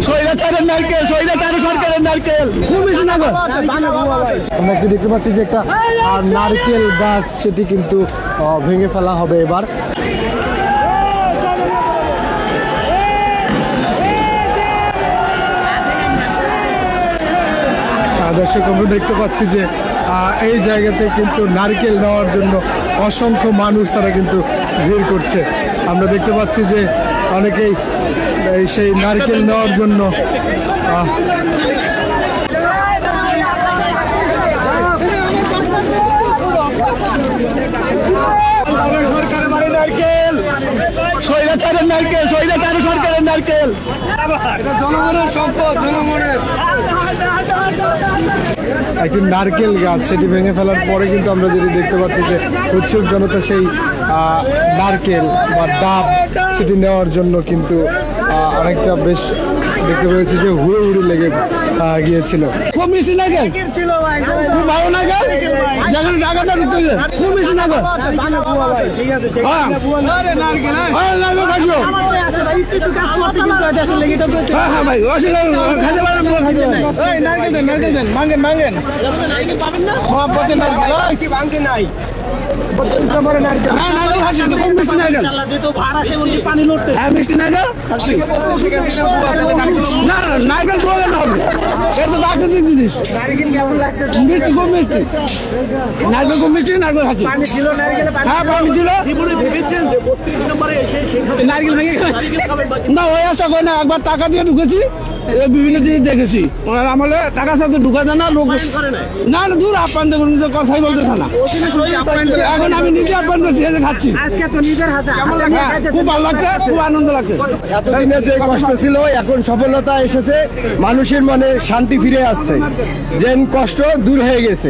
স্বৈরাচারের নারকেল, স্বৈরাচারের সরকারের নারকেল। আমরা একটু দেখতে পাচ্ছি যে একটা নারকেল গাছ সেটি কিন্তু ভেঙে ফেলা হবে এবার। দর্শক আমরা দেখতে পাচ্ছি যে এই জায়গাতে কিন্তু নারকেল নেওয়ার জন্য অসংখ্য মানুষ তারা কিন্তু ভিড় করছে। আমরা দেখতে পাচ্ছি যে অনেকেই সেই নারকেল নেওয়ার জন্য স্বৈরাচারের নারকেল, স্বৈরাচারের সরকারের নারকেল। জনগণের সম্পদ, জনগণের একটি নারকেল গাছ সেটি ভেঙে ফেলার পরে কিন্তু আমরা যদি দেখতে পাচ্ছি যে উৎসুক জনতা সেই নারকেল বা ডাব সেটি নেওয়ার জন্য কিন্তু অনেকটা বেশ দেখতে পেয়েছি যে হুড়ো হুড়ো লেগে গিয়েছিল। খুব মিষ্টি নারকেল ছিল, খুব ভালো নারকেল, যেখানে টাকাটা দিতে খুব মিষ্টি নারকেল। হ্যাঁ ভাই, খাইতে পারেন, নারকেল দেন, নারকেল দেন, মাঙ্গেন মাঙ্গেন নাই। মিষ্টি নারকেল না, নারকেল প্রাকৃতিক জিনিস। মিষ্টি, খুব মিষ্টি নারকেল, খুব মিষ্টি নারকেল খাচ্ছি। হ্যাঁ পানি ছিল, নারকেল ভেঙে না ওই আশা করে না। একবার টাকা দিয়ে ঢুকেছি, বিভিন্ন জিনিস দেখেছি। ওনার আমলে টাকা সাথে ঢুকা দেয় না, লোক না না দূর আপ্যায়ন দেখুন, কথাই বলতেছে না। এখন আমি নিজে আপ্যায়ন করছি, খাচ্ছি, খুব ভালো লাগছে, খুব আনন্দ লাগছে। এতদিনের যে কষ্ট ছিল এখন সফলতা এসেছে, মানুষের মনে শান্তি ফিরে আসছে, যেন কষ্ট দূর হয়ে গেছে।